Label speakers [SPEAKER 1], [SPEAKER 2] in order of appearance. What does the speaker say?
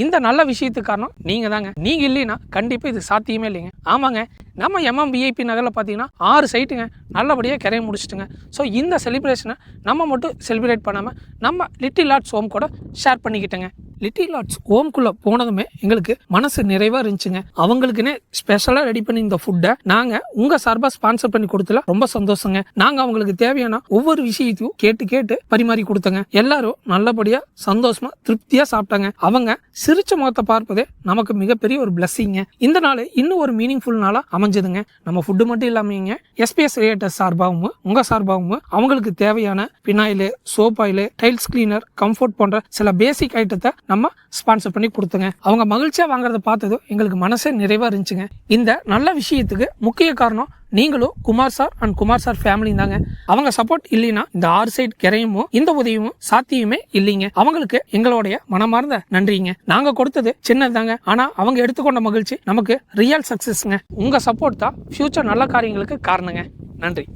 [SPEAKER 1] இந்த நல்ல விஷயத்துக்கு காரணம் நீங்க தாங்க. நீங்க இல்லைன்னா கண்டிப்பா இது சாத்தியமே இல்லைங்க. ஆமாங்க, நம்ம விஐபி நகரில் பார்த்தீங்கன்னா 6 சைட்டுங்க நல்லபடியாக கிரைய முடிச்சுட்டுங்க. ஸோ இந்த செலிப்ரேஷனை நம்ம மட்டும் செலிப்ரேட் பண்ணாமல் நம்ம லிட்டில் ஆர்ட்ஸ் ஹோம் கூட ஷேர் பண்ணிக்கிட்டேங்க. லிட்டில் ஆர்ட்ஸ் ஹோம்குள்ளே போனதுமே எங்களுக்கு மனசு நிறைவாக இருந்துச்சுங்க. அவங்களுக்குன்னே ஸ்பெஷலாக ரெடி பண்ணி இந்த ஃபுட்டை நாங்கள் உங்கள் சார்பாக ஸ்பான்சர் பண்ணி கொடுத்துல ரொம்ப சந்தோஷங்க. நாங்கள் அவங்களுக்கு தேவையான ஒவ்வொரு விஷயத்தையும் கேட்டு கேட்டு பரிமாறி கொடுத்தங்க. எல்லாரும் நல்லபடியாக சந்தோஷமாக திருப்தியாக சாப்பிட்டாங்க. அவங்க சிரிச்ச முகத்தை பார்ப்பதே நமக்கு மிகப்பெரிய ஒரு பிளஸ்ஸிங்க. இந்த நாள் இன்னும் ஒரு மீனிங்ஃபுல் நாளாக அமைஞ்சதுங்க. நம்ம ஃபுட்டு மட்டும் இல்லாமங்க எஸ்பிஎஸ் கிரியேட்டர்ஸ் சார்பாகவும் உங்கள் சார்பாகவும் அவங்களுக்கு தேவையான phenyl, soap oil, tiles cleaner, comfort போன்ற சில பேசிக் ஐட்டத்தை நம்ம ஸ்பான்சர் பண்ணி கொடுத்துங்க. அவங்க மகிழ்ச்சியா வாங்குறத பார்த்ததும் எங்களுக்கு மனசே நிறைவா இருந்துச்சுங்க. இந்த நல்ல விஷயத்துக்கு முக்கிய காரணம் நீங்களும் Kumar sir and Kumar sir family தாங்க. அவங்க சப்போர்ட் இல்லைன்னா இந்த 6 சைட் கிரையமும் இந்த உதவியும் சாத்தியமே இல்லைங்க. அவங்களுக்கு எங்களுடைய மனமார்ந்த நன்றிங்க. நாங்க கொடுத்தது சின்னது தாங்க, ஆனா அவங்க எடுத்துக்கொண்ட மகிழ்ச்சி நமக்கு ரியல் சக்சஸ்ங்க. உங்க சப்போர்ட் தான் ஃபியூச்சர் நல்ல காரியங்களுக்கு காரணங்க. நன்றி.